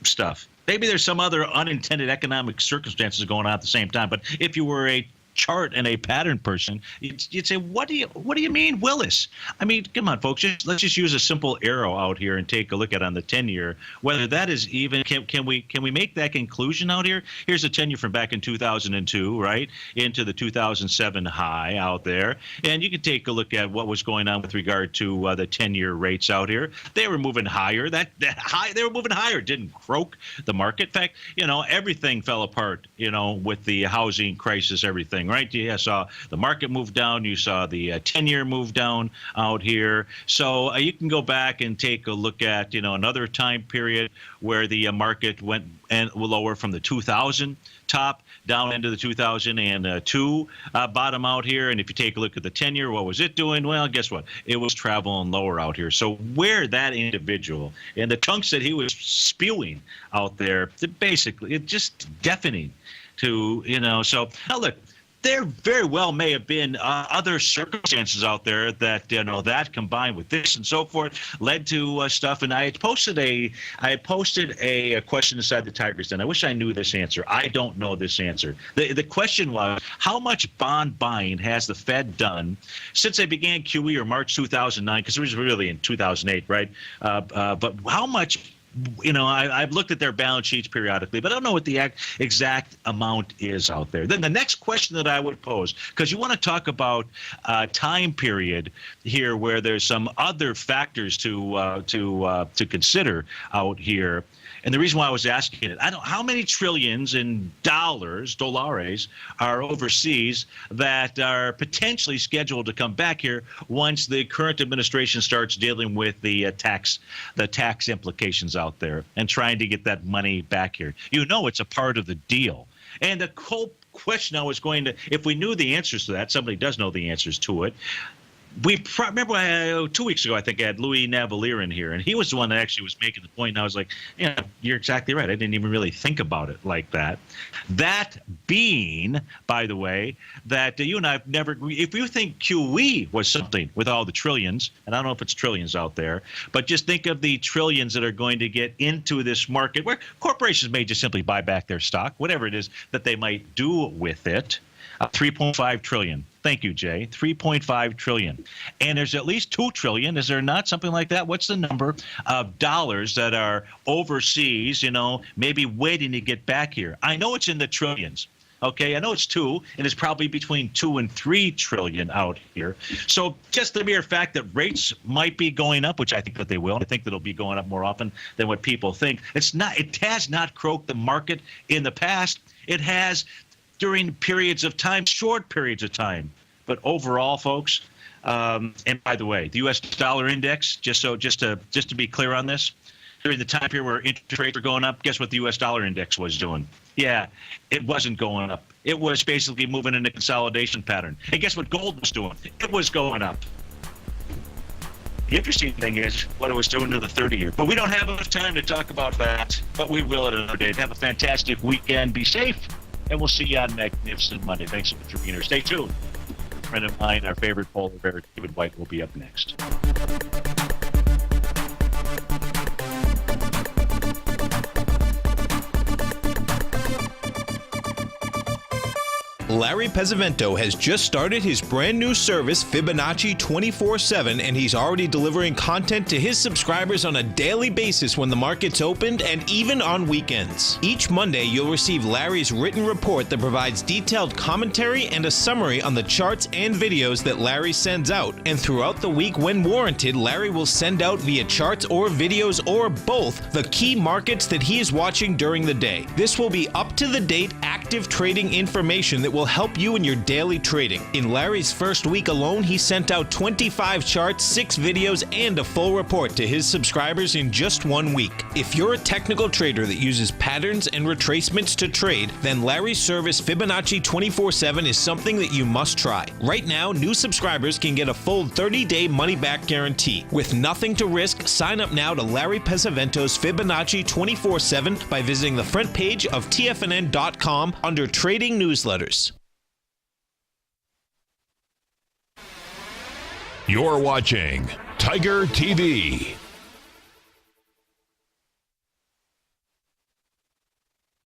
stuff. Maybe there's some other unintended economic circumstances going on at the same time. But if you were a chart and a pattern person, you'd say, what do you mean, Willis? I mean, come on, folks. Let's just use a simple arrow out here and take a look at on the 10-year whether that is even. Can we make that conclusion out here? Here's a 10-year from back in 2002, right, into the 2007 high out there, and you can take a look at what was going on with regard to the 10-year rates out here. They were moving higher. That high, they were moving higher. Didn't croak the market. In fact, everything fell apart. With the housing crisis, everything. Right? You saw the market move down. You saw the 10-year move down out here. So you can go back and take a look at another time period where the market went lower from the 2000 top down into the 2002 bottom out here. And if you take a look at the 10-year, what was it doing? Well, guess what? It was traveling lower out here. So where that individual and the chunks that he was spewing out there, basically, it's just deafening to, So now look, there very well may have been other circumstances out there that that combined with this and so forth led to stuff. And I had posted a question inside the Tigers Den. I wish I knew this answer. I don't know this answer. The question was, how much bond buying has the Fed done since they began QE or March 2009? Because it was really in 2008, right? But how much? I've looked at their balance sheets periodically, but I don't know what the exact amount is out there. Then the next question that I would pose, because you want to talk about time period here where there's some other factors to consider out here. And the reason why I was asking it, how many trillions in dollars are overseas that are potentially scheduled to come back here once the current administration starts dealing with the tax implications out there and trying to get that money back here. It's a part of the deal. And the whole question I was going to, if we knew the answers to that, somebody does know the answers to it. Remember 2 weeks ago, I think I had Louis Navalier in here, and he was the one that actually was making the point. And I was like, yeah, you're exactly right. I didn't even really think about it like that. That being, by the way, that you and I have never, if you think QE was something with all the trillions, and I don't know if it's trillions out there, but just think of the trillions that are going to get into this market where corporations may just simply buy back their stock, whatever it is that they might do with it. 3.5 trillion. Thank you, Jay. 3.5 trillion. And there's at least 2 trillion. Is there not something like that? What's the number of dollars that are overseas, maybe waiting to get back here? I know it's in the trillions. Okay, I know it's 2, and it's probably between 2 and 3 trillion out here. So just the mere fact that rates might be going up, which I think that they will. I think that it'll be going up more often than what people think. It has not croaked the market in the past. It has during periods of time, short periods of time. But overall, folks, and by the way, the U.S. dollar index, just to be clear on this, during the time period where interest rates were going up, guess what the U.S. dollar index was doing? Yeah, it wasn't going up. It was basically moving in a consolidation pattern. And guess what gold was doing? It was going up. The interesting thing is what it was doing to the 30-year. But we don't have enough time to talk about that, but we will at another day. Have a fantastic weekend. Be safe. And we'll see you on Magnificent Monday. Thanks so much for being here. Stay tuned. A friend of mine, our favorite polar bear, David White, will be up next. Larry Pesavento has just started his brand new service, Fibonacci 24/7, and he's already delivering content to his subscribers on a daily basis when the market's opened and even on weekends. Each Monday, you'll receive Larry's written report that provides detailed commentary and a summary on the charts and videos that Larry sends out. And throughout the week, when warranted, Larry will send out via charts or videos or both the key markets that he is watching during the day. This will be up-to-the-date, active effective trading information that will help you in your daily trading. In Larry's first week alone, he sent out 25 charts, 6 videos, and a full report to his subscribers in just 1 week. If you're a technical trader that uses patterns and retracements to trade, then Larry's service Fibonacci 24/7 is something that you must try. Right now, new subscribers can get a full 30-day money-back guarantee. With nothing to risk, sign up now to Larry Pesavento's Fibonacci 24/7 by visiting the front page of TFNN.com under Trading Newsletters. You're watching Tiger TV.